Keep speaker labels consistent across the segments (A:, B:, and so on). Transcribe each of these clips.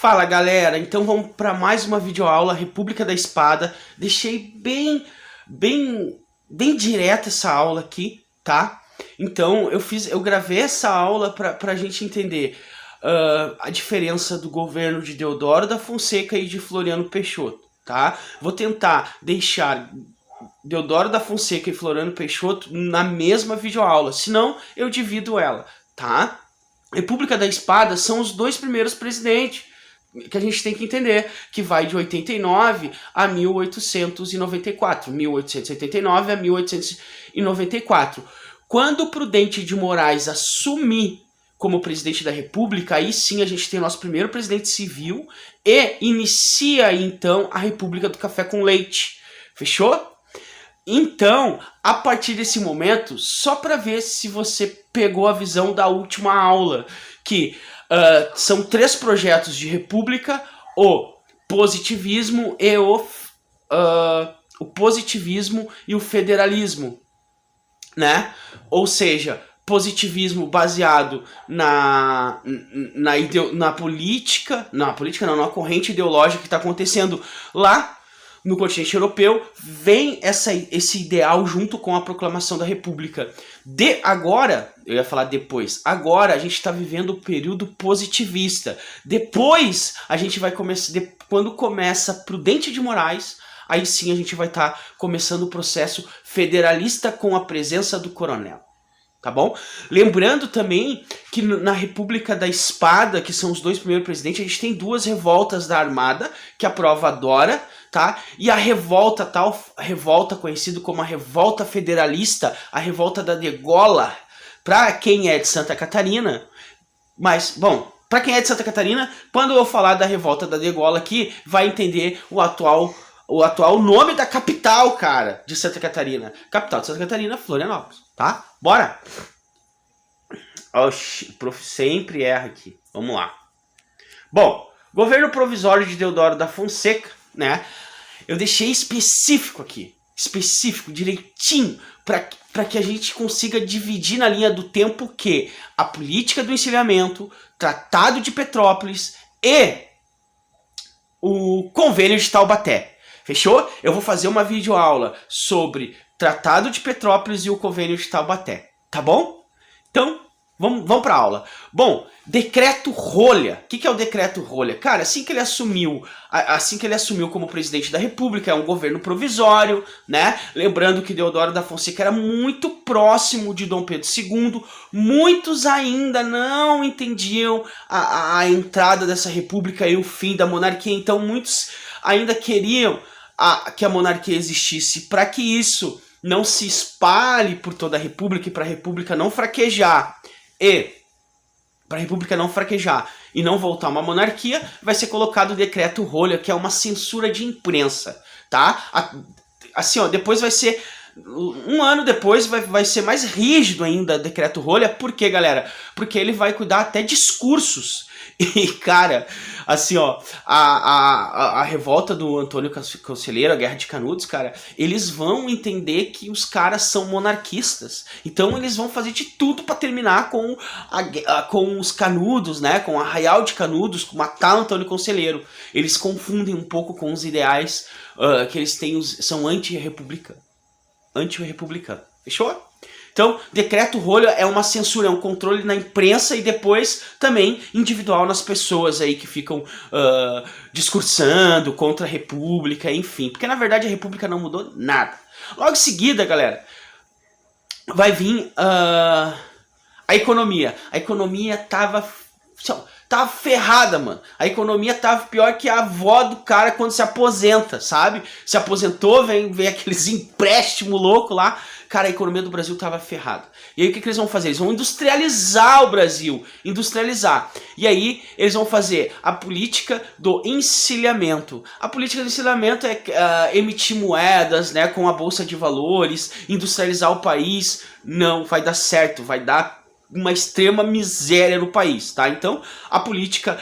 A: Fala galera, então vamos para mais uma videoaula República da Espada. Deixei bem direta essa aula aqui, tá? Então eu gravei essa aula pra gente entender a diferença do governo de Deodoro da Fonseca e de Floriano Peixoto, tá? Vou tentar deixar Deodoro da Fonseca e Floriano Peixoto na mesma videoaula, senão eu divido ela, tá? República da Espada são os dois primeiros presidentes que a gente tem que entender, que vai de 89 a 1894, 1889 a 1894. Quando o Prudente de Moraes assumir como presidente da República, aí sim a gente tem o nosso primeiro presidente civil e inicia então a República do Café com Leite. Fechou? Então, a partir desse momento, só para ver se você pegou a visão da última aula, que são três projetos de república: o positivismo e o positivismo e o federalismo, né? Ou seja, positivismo baseado na política, na corrente ideológica que está acontecendo lá no continente europeu, vem esse ideal junto com a proclamação da República. Agora, eu ia falar depois, agora a gente está vivendo o período positivista. Depois, a gente vai começar, quando começa Prudente de Moraes, aí sim a gente vai estar começando o processo federalista com a presença do coronel. Tá bom? Lembrando também que na República da Espada, que são os dois primeiros presidentes, a gente tem duas revoltas da Armada, que aprova a Dora, tá? E a revolta, revolta conhecida como a Revolta Federalista, a Revolta da Degola, para quem é de Santa Catarina. Mas, bom, para quem é de Santa Catarina, quando eu falar da Revolta da Degola aqui, vai entender o atual nome da capital, cara, de Santa Catarina. Capital de Santa Catarina, Florianópolis, tá? Bora! Oxi, o prof sempre erra aqui. Vamos lá. Bom, governo provisório de Deodoro da Fonseca, né? Eu deixei específico aqui, específico, direitinho, para que a gente consiga dividir na linha do tempo que a política do encilhamento, Tratado de Petrópolis e o Convênio de Taubaté. Fechou? Eu vou fazer uma videoaula sobre Tratado de Petrópolis e o Convênio de Taubaté. Tá bom? Então, vamos para a aula. Bom, Decreto Rolha. O que é o Decreto Rolha? Cara, assim que ele assumiu como presidente da República, é um governo provisório, né? Lembrando que Deodoro da Fonseca era muito próximo de Dom Pedro II. Muitos ainda não entendiam a entrada dessa república e o fim da monarquia. Então, muitos ainda queriam que a monarquia existisse para que isso não se espalhe por toda a república e para a república não fraquejar. E para a república não fraquejar e não voltar uma monarquia, vai ser colocado o Decreto Rolha, que é uma censura de imprensa, tá? Assim, ó, depois vai ser um ano depois vai ser mais rígido ainda o Decreto Rolha. Por quê, galera? Porque ele vai cuidar até discursos. E, cara, assim, ó, a revolta do Antônio Conselheiro, a Guerra de Canudos, cara, eles vão entender que os caras são monarquistas. Então eles vão fazer de tudo pra terminar com os Canudos, né? Com Arraial de Canudos, com matar Antônio Conselheiro. Eles confundem um pouco com os ideais que eles têm, são anti-republicano. Fechou? Então, Decreto Rolha é uma censura, é um controle na imprensa e depois também individual nas pessoas aí que ficam discursando contra a República, enfim. Porque na verdade a República não mudou nada. Logo em seguida, galera, vai vir a economia. A economia tava ferrada, mano. A economia tava pior que a avó do cara quando se aposenta, sabe? Se aposentou, vem aqueles empréstimos loucos lá. Cara, a economia do Brasil tava ferrada. E aí o que eles vão fazer? Eles vão industrializar o Brasil. Industrializar. E aí eles vão fazer a política do encilhamento. A política do encilhamento é emitir moedas, né, com a bolsa de valores, industrializar o país. Não vai dar certo, vai dar uma extrema miséria no país, tá? Então, a política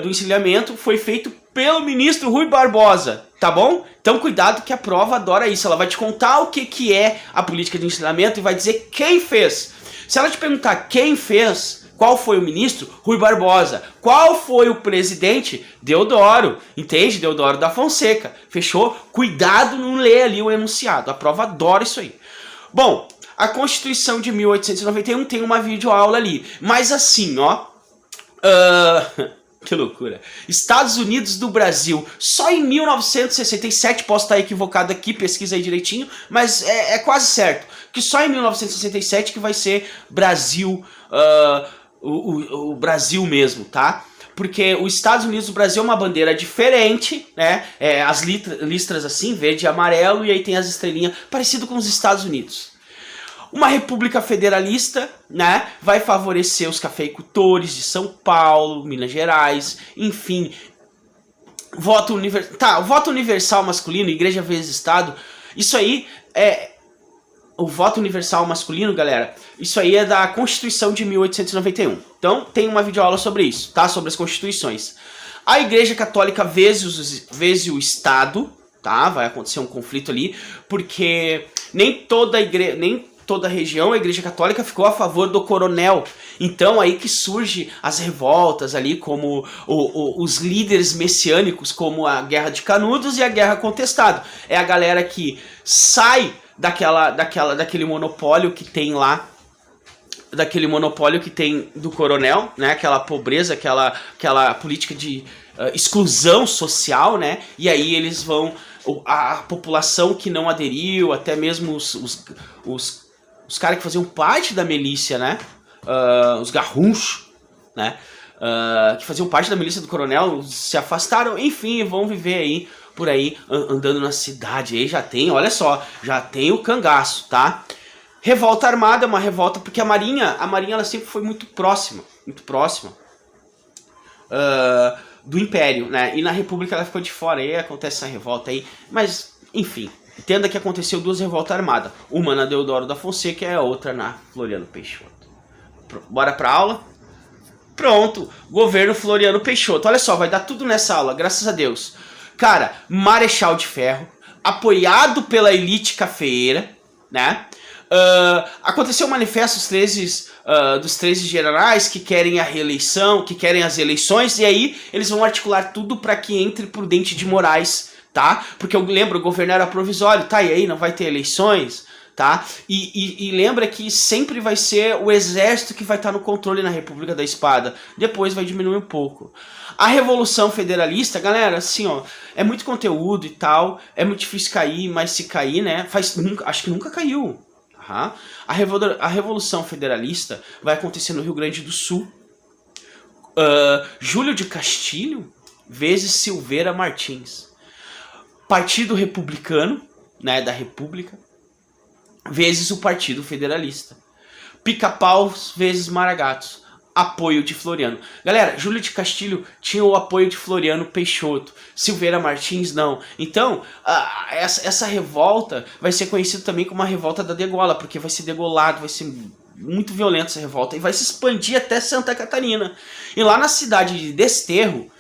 A: do encilhamento foi feita pelo ministro Rui Barbosa, tá bom? Então, cuidado que a prova adora isso. Ela vai te contar o que é a política de encilhamento e vai dizer quem fez. Se ela te perguntar quem fez, Qual foi o ministro? Rui Barbosa. Qual foi o presidente? Deodoro. Entende? Deodoro da Fonseca. Fechou? Cuidado, não lê ali o enunciado. A prova adora isso aí. Bom, a Constituição de 1891 tem uma videoaula ali. Mas assim, ó... que loucura. Estados Unidos do Brasil. Só em 1967, posso estar equivocado aqui, pesquisa aí direitinho, mas é quase certo. Que só em 1967 que vai ser Brasil... o Brasil mesmo, tá? Porque os Estados Unidos do Brasil é uma bandeira diferente, né? As listras assim, verde e amarelo, e aí tem as estrelinhas, parecido com os Estados Unidos. Uma república federalista, né? Vai favorecer os cafeicultores de São Paulo, Minas Gerais, enfim. Voto universal masculino, igreja vezes Estado, isso aí é... O voto universal masculino, galera, isso aí é da Constituição de 1891. Então, tem uma videoaula sobre isso, tá? Sobre as constituições. A Igreja Católica vezes o Estado, tá? Vai acontecer um conflito ali, porque nem toda região, a Igreja Católica ficou a favor do coronel. Então, aí que surge as revoltas ali, como os líderes messiânicos, como a Guerra de Canudos e a Guerra Contestado. É a galera que sai daquele monopólio que tem lá, daquele monopólio que tem do coronel, né? Aquela pobreza, aquela política de exclusão social, né? E aí eles vão, a população que não aderiu, até mesmo os caras que faziam parte da milícia, né? Os garrunchos, né? Que faziam parte da milícia do coronel, se afastaram, enfim, vão viver aí por aí, andando na cidade. Aí já tem, olha só, já tem o cangaço, tá? Revolta armada é uma revolta porque a Marinha ela sempre foi muito próxima do Império, né? E na República ela ficou de fora, aí acontece essa revolta aí, mas, enfim, entenda que aconteceu duas revoltas armadas, uma na Deodoro da Fonseca e a outra na Floriano Peixoto. Bora pra aula? Pronto, governo Floriano Peixoto, olha só, vai dar tudo nessa aula, graças a Deus. Cara, Marechal de Ferro, apoiado pela elite cafeeira, né? Aconteceu um manifesto dos 13 generais que querem a reeleição, que querem as eleições, e aí eles vão articular tudo para que entre Prudente de Moraes, tá? Porque eu lembro, o governo era provisório, tá? E aí não vai ter eleições, tá? E lembra que sempre vai ser o exército que vai estar no controle na República da Espada. Depois vai diminuir um pouco. A Revolução Federalista, galera, assim, ó, é muito conteúdo e tal, é muito difícil cair, mas se cair, né, acho que nunca caiu. Tá? A Revolução Federalista vai acontecer no Rio Grande do Sul. Júlio de Castilho vezes Silveira Martins. Partido Republicano, né, da República, vezes o Partido Federalista. Pica-paus vezes Maragatos. Apoio de Floriano. Galera, Júlio de Castilho tinha o apoio de Floriano Peixoto. Silveira Martins não. Então, essa revolta vai ser conhecida também como a revolta da degola, porque vai ser degolado, vai ser muito violenta essa revolta, e vai se expandir até Santa Catarina. E lá na cidade de Desterro,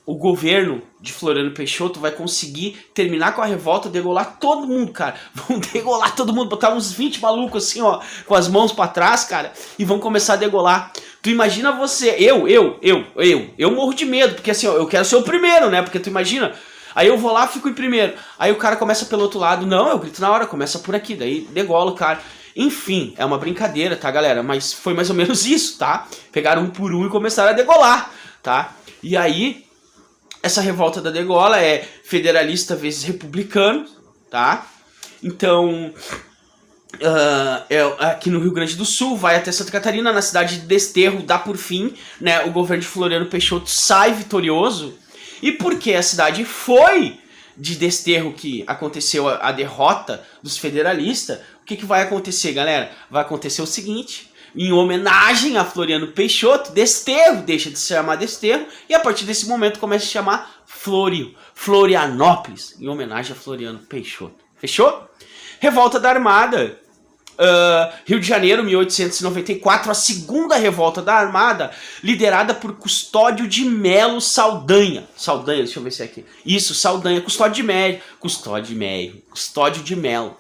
A: o governo de Floriano Peixoto vai conseguir terminar com a revolta, degolar todo mundo, cara. Vão degolar todo mundo, botar uns 20 malucos assim, ó, com as mãos pra trás, cara, e vão começar a degolar. Tu imagina você, eu morro de medo, porque assim, ó, eu quero ser o primeiro, né, porque tu imagina, aí eu vou lá, fico em primeiro, aí o cara começa pelo outro lado, não, eu grito na hora, começa por aqui, daí degola o cara. Enfim, é uma brincadeira, tá, galera, mas foi mais ou menos isso, tá? Pegaram um por um e começaram a degolar, tá? E aí, essa revolta da degola é federalista vezes republicano, tá? Então, aqui no Rio Grande do Sul, vai até Santa Catarina, na cidade de Desterro, dá por fim, né? O governo de Floriano Peixoto sai vitorioso. E porque a cidade foi de Desterro que aconteceu a derrota dos federalistas, o que vai acontecer, galera? Vai acontecer o seguinte: em homenagem a Floriano Peixoto, Desterro deixa de se chamar Desterro e a partir desse momento começa a se chamar Florianópolis, em homenagem a Floriano Peixoto. Fechou? Revolta da Armada. Rio de Janeiro, 1894, a segunda revolta da Armada, liderada por Custódio de Melo Saldanha. Saldanha, deixa eu ver se é aqui. Isso, Saldanha, Custódio de Melo.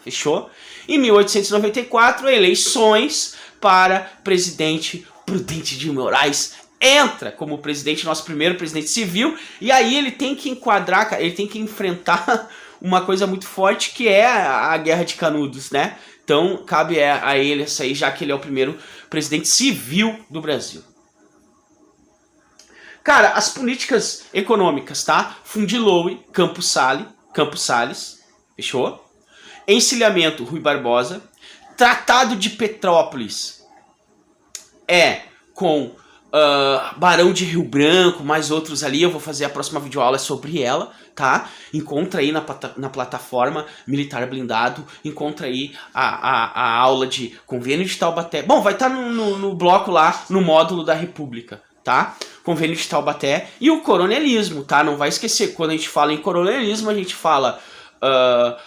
A: Fechou? Em 1894, eleições, para presidente Prudente de Moraes entra como presidente, nosso primeiro presidente civil, e aí ele tem que enquadrar, ele tem que enfrentar uma coisa muito forte que é a Guerra de Canudos, né? Então cabe a ele essa aí, já que ele é o primeiro presidente civil do Brasil. Cara, as políticas econômicas, tá? Fundiloe, Campos Salles, fechou? Encilhamento, Rui Barbosa. Tratado de Petrópolis é com Barão de Rio Branco, mais outros ali. Eu vou fazer a próxima videoaula sobre ela, tá? Encontra aí na plataforma Militar Blindado. Encontra aí a aula de Convênio de Taubaté. Bom, vai estar no bloco lá, no módulo da República, tá? Convênio de Taubaté e o coronelismo, tá? Não vai esquecer, quando a gente fala em coronelismo, a gente fala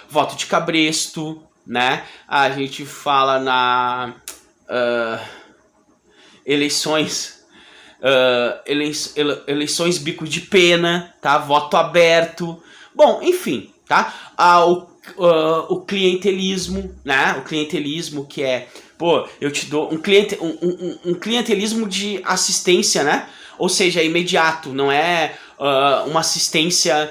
A: voto de cabresto, né? A gente fala na eleições bico de pena, tá? Voto aberto. Bom, enfim, tá? O clientelismo, né? O clientelismo que é, pô, eu te dou um clientelismo de assistência, né? Ou seja, é imediato, não é uma assistência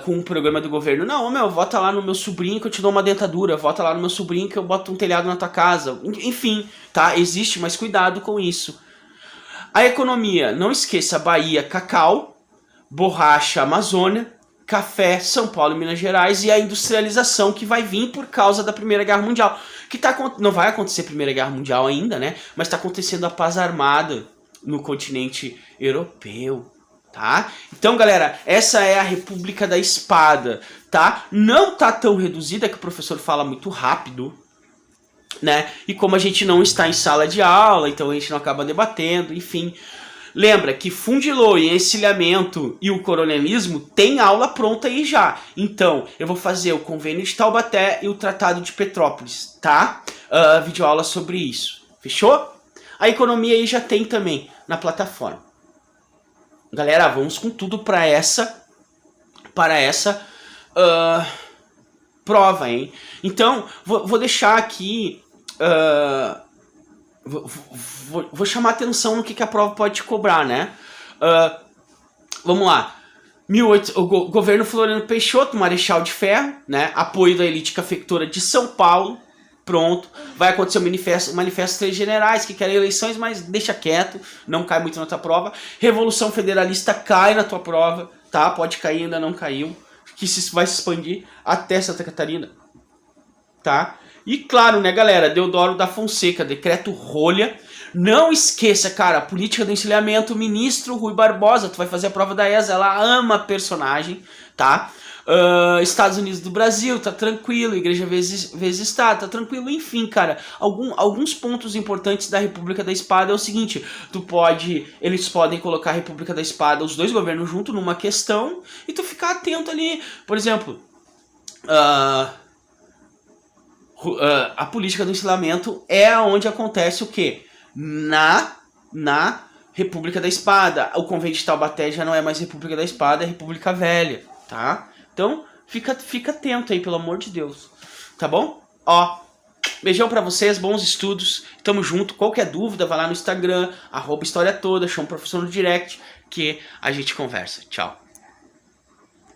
A: com um programa do governo. Não, meu, vota lá no meu sobrinho que eu te dou uma dentadura, vota lá no meu sobrinho que eu boto um telhado na tua casa. Enfim, tá? Existe, mas cuidado com isso. A economia, não esqueça, Bahia, cacau, borracha, Amazônia, café, São Paulo e Minas Gerais, e a industrialização que vai vir por causa da Primeira Guerra Mundial. Não vai acontecer a Primeira Guerra Mundial ainda, né? Mas está acontecendo a paz armada no continente europeu, tá? Então, galera, essa é a República da Espada, tá? Não tá tão reduzida, que o professor fala muito rápido, né? E como a gente não está em sala de aula, então a gente não acaba debatendo, enfim. Lembra que Fundiloe, Encilhamento e o coronelismo tem aula pronta aí já. Então, eu vou fazer o Convênio de Taubaté e o Tratado de Petrópolis, tá? Videoaula sobre isso. Fechou? A economia aí já tem também na plataforma. Galera, vamos com tudo para essa prova, hein? Então, vou deixar aqui... Vou chamar atenção no que a prova pode te cobrar, né? Vamos lá. O governo Floriano Peixoto, Marechal de Ferro, né? Apoio da elite cafeitora de São Paulo. Pronto. Vai acontecer o manifesto 3 generais que querem eleições, mas deixa quieto. Não cai muito na tua prova. Revolução Federalista cai na tua prova, tá? Pode cair, ainda não caiu. Que vai se expandir até Santa Catarina, tá? E claro, né, galera, Deodoro da Fonseca, decreto rolha. Não esqueça, cara, a política do encilhamento, ministro Rui Barbosa, tu vai fazer a prova da ESA, ela ama personagem, tá? Estados Unidos do Brasil, tá tranquilo, Igreja vezes Estado, tá tranquilo, enfim, cara, alguns pontos importantes da República da Espada é o seguinte, eles podem colocar a República da Espada, os dois governos junto numa questão, e tu ficar atento ali, por exemplo, a política do encilhamento é onde acontece o quê? Na República da Espada. O Convênio de Taubaté já não é mais República da Espada, é República Velha, tá? Então, fica atento aí, pelo amor de Deus. Tá bom? Ó, beijão pra vocês, bons estudos. Tamo junto. Qualquer dúvida, vai lá no Instagram, @História Toda, chama o professor no direct, que a gente conversa. Tchau.